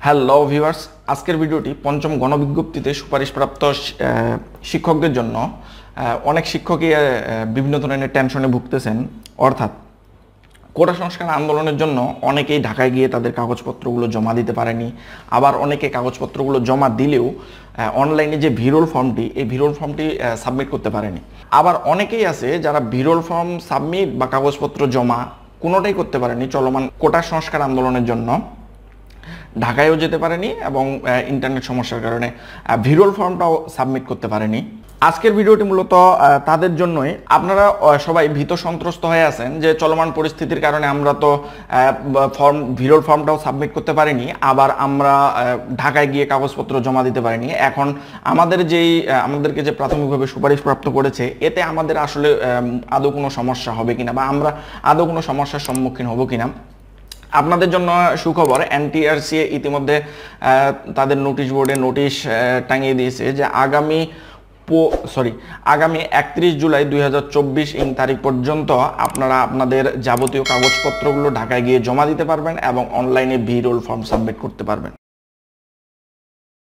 Hello viewers, আজকের ভিডিওটি পঞ্চম গণবিজ্ঞপ্তিতে সুপারিশপ্রাপ্ত শিক্ষকদের জন্য। অনেক শিক্ষকই বিভিন্ন ধরনের টেনশনে ভুগতেছেন। অর্থাৎ কোটা সংস্কার আন্দোলনের জন্য অনেকেই ঢাকায় গিয়ে তাদের কাগজপত্রগুলো জমা দিতে পারেনি, আবার অনেকে কাগজপত্রগুলো জমা দিলেও অনলাইনে যে ভিরোল ফর্মটি, এই ভিরোল ফর্মটি সাবমিট করতে পারেনি। আবার অনেকেই আছে যারা ভিরোল ফর্ম সাবমিট বা কাগজপত্র জমা কোনোটাই করতে পারেনি চলমান কোটা সংস্কার আন্দোলনের জন্য, ঢাকায়ও যেতে পারেনি এবং ইন্টারনেট সমস্যার কারণে ভিরোল ফর্মটাও সাবমিট করতে পারেনি। আজকের ভিডিওটি মূলত তাদের জন্যই। আপনারা সবাই ভীত সন্ত্রস্ত হয়ে আছেন যে চলমান পরিস্থিতির কারণে আমরা তো ভিরোল ফর্মটাও সাবমিট করতে পারিনি, আবার আমরা ঢাকায় গিয়ে কাগজপত্র জমা দিতে পারিনি। এখন আমাদেরকে যে প্রাথমিকভাবে সুপারিশপ্রাপ্ত করেছে, এতে আমাদের আসলে আদৌ কোনো সমস্যা হবে কিনা বা আমরা আদৌ কোনো সমস্যার সম্মুখীন হব কিনা। আপনাদের জন্য সুখবর, এনটিআরসি ইতিমধ্যে তাদের নোটিশ বোর্ডে নোটিশ টাঙিয়ে দিয়েছে যে আগামী 31 জুলাই 2024 তারিখ পর্যন্ত আপনারা আপনাদের যাবতীয় কাগজপত্রগুলো ঢাকায় গিয়ে জমা দিতে পারবেন এবং অনলাইনে ভিরোল ফর্ম সাবমিট করতে পারবেন।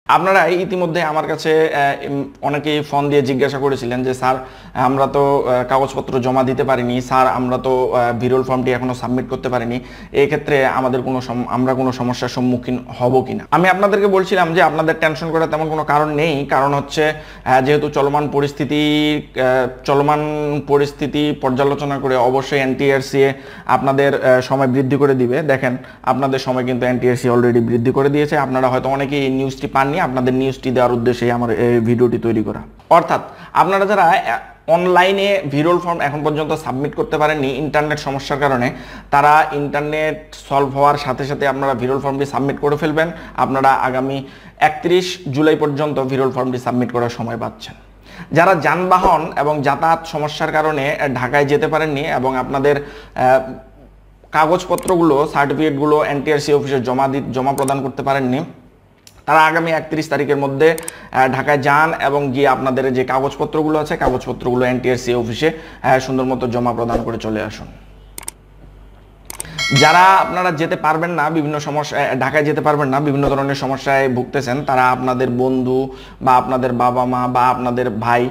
আপনারা ইতিমধ্যে আমার কাছে অনেকেই ফোন দিয়ে জিজ্ঞাসা করেছিলেন যে স্যার, আমরা তো কাগজপত্র জমা দিতে পারিনি, স্যার আমরা তো ভিরোল ফর্মটি এখনো সাবমিট করতে পারিনি, এই ক্ষেত্রে আমরা কোনো সমস্যার সম্মুখীন হব কিনা। আমি আপনাদেরকে বলছিলাম যে আপনাদের টেনশন করার তেমন কোনো কারণ নেই। কারণ হচ্ছে যেহেতু চলমান পরিস্থিতি পর্যালোচনা করে অবশ্যই এনটিআরসি আপনাদের সময় বৃদ্ধি করে দিবে। দেখেন, আপনাদের সময় কিন্তু এনটিআরসি অলরেডি বৃদ্ধি করে দিয়েছে। আপনারা হয়তো অনেকেই এই নিউজটি পাননি, আপনাদের নিউজটি দেওয়ার উদ্দেশ্যে আমার এই ভিডিওটি তৈরি করা। অর্থাৎ আপনারা যারা অনলাইনে ভিরোল ফর্ম এখন পর্যন্ত সাবমিট করতে পারেননি ইন্টারনেট সমস্যার কারণে, তারা ইন্টারনেট সলভ হওয়ার সাথে সাথে আপনারা ভিরোল ফর্মটি সাবমিট করে ফেলবেন। আপনারা আগামী 31 জুলাই পর্যন্ত ভিরোল ফর্মটি সাবমিট করার সময় পাচ্ছেন। যারা যানবাহন এবং যাতায়াত সমস্যার কারণে ঢাকায় যেতে পারেননি এবং আপনাদের কাগজপত্রগুলো, সার্টিফিকেটগুলো এনটিআরসি অফিসে জমা প্রদান করতে পারেননি, তারা আগামী 31 তারিখের মধ্যে ঢাকায় যান এবং গিয়ে আপনাদের যে কাগজপত্রগুলো আছে, কাগজপত্রগুলো এনটিআরসি অফিসে সুন্দর মতো জমা প্রদান করে চলে আসুন। যারা আপনারা যেতে পারবেন না, ঢাকায় যেতে পারবেন না, বিভিন্ন ধরনের সমস্যায় ভুগতেছেন, তারা আপনাদের বন্ধু বা আপনাদের বাবা মা বা আপনাদের ভাই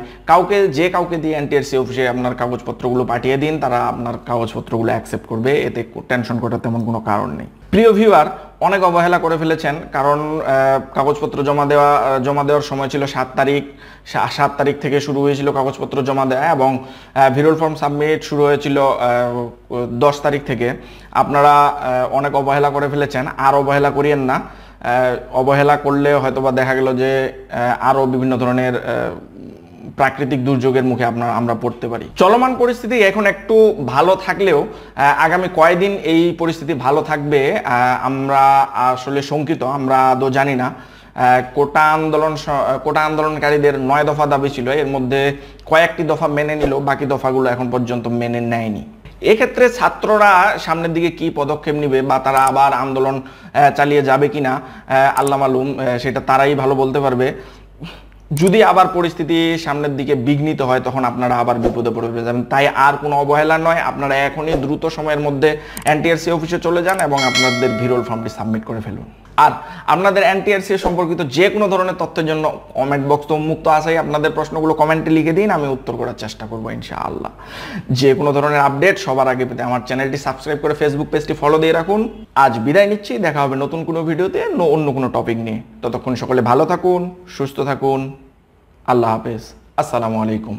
যে কাউকে দিয়ে এনটিআরসি অফিসে আপনার কাগজপত্রগুলো পাঠিয়ে দিন, তারা আপনার কাগজপত্রগুলো অ্যাকসেপ্ট করবে। এতে টেনশন করার তেমন কোনো কারণ নেই। প্রিয় ভিউয়ার, অনেক অবহেলা করে ফেলেছেন, কারণ কাগজপত্র জমা দেওয়ার সময় ছিল 7 তারিখ। 7 তারিখ থেকে শুরু হয়েছিল কাগজপত্র জমা দেওয়া এবং ভিরোল ফর্ম সাবমিট শুরু হয়েছিল 10 তারিখ থেকে। আপনারা অনেক অবহেলা করে ফেলেছেন, আর অবহেলা করিয়েন না। অবহেলা করলে হয়তোবা দেখা গেল যে আরও বিভিন্ন ধরনের প্রাকৃতিক দুর্যোগের মুখে আমরা পড়তে পারি। চলমান পরিস্থিতি এখন একটু ভালো থাকলেও আগামী কয়েকদিন এই পরিস্থিতি ভালো থাকবে আমরা আসলে শঙ্কিত। আমরা আদৌ জানি না। কোটা আন্দোলনকারীদের 9 দফা দাবি ছিল, এর মধ্যে কয়েকটি দফা মেনে নিল, বাকি দফাগুলো এখন পর্যন্ত মেনে নেয়নি। এক্ষেত্রে ছাত্ররা সামনের দিকে কি পদক্ষেপ নেবে বা তারা আবার আন্দোলন চালিয়ে যাবে কিনা আল্লাহ মালুম, সেটা তারাই ভালো বলতে পারবে। যদি আবার পরিস্থিতি সামনের দিকে বিঘ্নিত হয়, তখন আপনারা আবার বিপদে পড়ে যাবেন। তাই আর কোনো অবহেলা নয়, আপনারা এখনই দ্রুত সময়ের মধ্যে এনটিআরসি অফিসে চলে যান এবং আপনাদের ভিরোল ফর্মটি সাবমিট করে ফেলুন। আর আপনাদের এনটিআরসি সম্পর্কিত যে কোনো ধরনের তথ্যের জন্য কমেন্ট বক্স তো উন্মুক্ত আছে। আপনাদের প্রশ্নগুলো কমেন্টে লিখে দিন, আমি উত্তর করার চেষ্টা করবো ইনশাআল্লাহ। যে কোনো ধরনের আপডেট সবার আগে পেতে আমার চ্যানেলটি সাবস্ক্রাইব করে ফেসবুক পেজটি ফলো দিয়ে রাখুন। আজ বিদায় নিচ্ছি, দেখা হবে নতুন কোনো ভিডিওতে অন্য কোনো টপিক নিয়ে। ততক্ষণ সকলে ভালো থাকুন, সুস্থ থাকুন। আল্লাহ হাফেজ, আসসালামু আলাইকুম।